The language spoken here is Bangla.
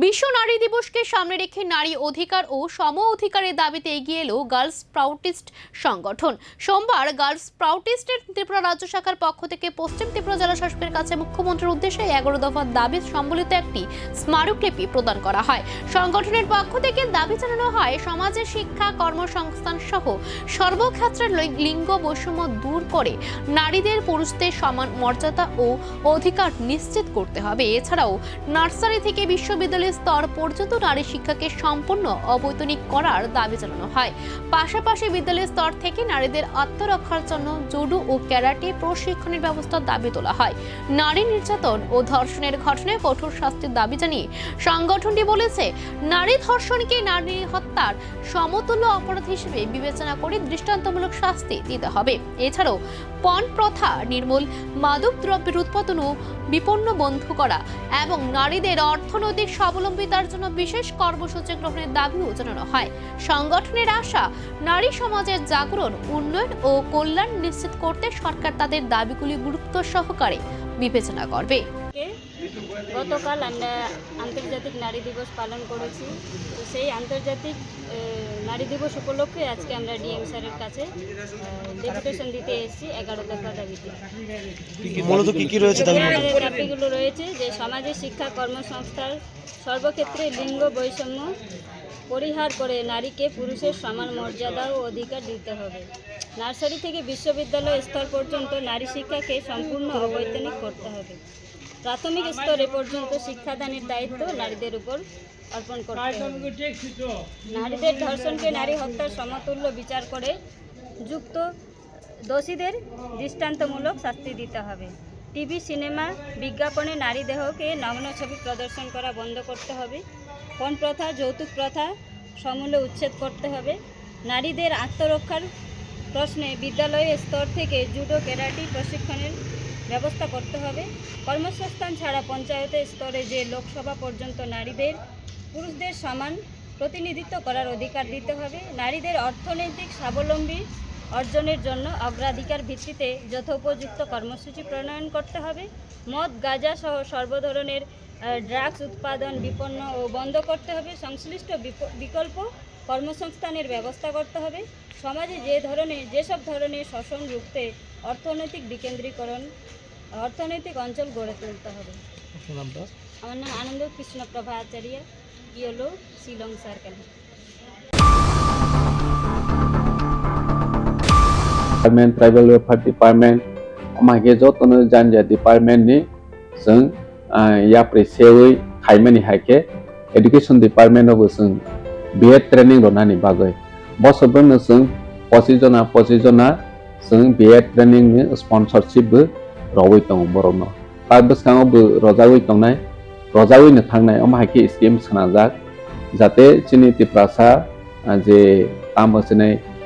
বিশ্ব নারী দিবসকে সামনে রেখে নারী অধিকার ও সম অধিকারের দাবিতে এগিয়ে এলো গার্লস স্প্রাউটিস্ট সংগঠন। সোমবার গার্লস স্প্রাউটিস্টের ত্রিপুরা রাজ্য শাখার পক্ষ থেকে পশ্চিম ত্রিপুরা জেলা শাসকের কাছে মুখ্যমন্ত্রীর উদ্দেশ্যে 11 দফার দাবি সম্বলিত একটি স্মারকলিপি প্রদান করা হয়। সংগঠনের পক্ষ থেকে দাবি জানানো হয়, সমাজে শিক্ষা, কর্মসংস্থান সহ সর্বক্ষেত্রে লিঙ্গ বৈষম্য দূর করে নারীদের পুরুষদের সমান মর্যাদা ও অধিকার নিশ্চিত করতে হবে। এছাড়াও নার্সারি থেকে বিশ্ববিদ্যালয় স্তর পর্যন্ত নারী শিক্ষাকে সম্পূর্ণ অবৈতনিক করার দাবি জানানো হয়। পাশাপাশি বিদ্যালয় স্তর থেকে নারীদের আত্মরক্ষার জন্য জুডো ও ক্যারাটে প্রশিক্ষণের ব্যবস্থার দাবি তোলা হয়। নারী নির্যাতন ও ধর্ষণের ঘটনায় কঠোর শাস্তির দাবি জানিয়ে সংগঠনটি বলেছে, নারী ধর্ষণকে নারী হত্যার সমতুল্য অপরাধ হিসেবে বিবেচনা করে দৃষ্টান্তমূলক শাস্তি দিতে হবে। এছাড়াও পণ প্রথা নির্মূল, মাদক দ্রব্যের উৎপাদন ও বিপণন বন্ধ করা এবং নারীদের অর্থনৈতিক স্বাবলম্বিতার জন্য বিশেষ কর্মসূচি গ্রহণের দাবিও জানানো হয়। সংগঠনের আশা, নারী সমাজের জাগরণ, উন্নয়ন ও কল্যাণ নিশ্চিত করতে সরকার তাদের দাবিগুলি গুরুত্ব সহকারে বিবেচনা করবে। গতকাল আমরা আন্তর্জাতিক নারী দিবস পালন করেছি। তো সেই আন্তর্জাতিক নারী দিবস উপলক্ষে আজকে আমরা ডিএম স্যারের কাছে ডেপুটেশন দিতে এসেছি 11 দফা দাবিতে। মূলত কি রয়েছে দাবিগুলো রয়েছে যে সমাজে শিক্ষা, কর্মসংস্থান সর্বক্ষেত্রে লিঙ্গ বৈষম্য পরিহার করে নারীকে পুরুষের সমান মর্যাদা ও অধিকার দিতে হবে। নার্সারি থেকে বিশ্ববিদ্যালয় স্তর পর্যন্ত নারী শিক্ষাকে সম্পূর্ণ অবৈতনিক করতে হবে। প্রাথমিক স্তরে পর্যন্ত শিক্ষাদানের দায়িত্ব নারীদের উপর অর্পণ করতে হবে। নারীদের ধর্ষণকে নারী হত্যার সমতুল্য বিচার করে যুক্ত দোষীদের দৃষ্টান্তমূলক শাস্তি দিতে হবে। টিভি, সিনেমা, বিজ্ঞাপনে নারী দেহকে নগ্ন ছবি প্রদর্শন করা বন্ধ করতে হবে। পণ প্রথা, যৌতুক প্রথা সমূলে উচ্ছেদ করতে হবে। নারীদের আত্মরক্ষার প্রশ্নে বিদ্যালয়ের স্তর থেকে জুডো, ক্যারাটে প্রশিক্ষণের ব্যবস্থা করতে হবে। কর্মসংস্থান ছাড়া পঞ্চায়েতের স্তরে যে লোকসভা পর্যন্ত নারীদের পুরুষদের সমান প্রতিনিধিত্ব করার অধিকার দিতে হবে। নারীদের অর্থনৈতিক স্বাবলম্বী অর্জনের জন্য অগ্রাধিকার ভিত্তিতে যথোপযুক্ত কর্মসূচি প্রণয়ন করতে হবে। মদ, গাঁজা সহ সর্বধরনের ড্রাগস উৎপাদন, বিপণন ও বন্ধ করতে হবে। সংশ্লিষ্ট বিকল্প কর্মসংস্থানের ব্যবস্থা করতে হবে। সমাজে যেসব ধরনের শোষণ রুখতে অর্থনৈতিক বিকেন্দ্রীকরণ, অর্থনৈতিক অঞ্চল গড়ে তুলতে হবে। আমার নাম Ananda Krishna Prabha Acharya, yellow, Shillong circle. Tribal welfare department मागे जतन जानजा डिपार्टमेंट नि जों याप्रे सेवै खाइमानि हाइके एडुकेशन डिपार्टमेंट अब जों बीएड ट्रेनिंग रनानि बागै बसबोनो जों 25 जना जों बीएड ट्रेनिंग नि स्पॉन्सरशिप रवै दं बरनो ता बसखाङावबो रजावैनो थांनाय अमाहाइके स्किम सोनाजाक जाहाथे जोंनि त्रिपुरासा जे तामबोसोनाय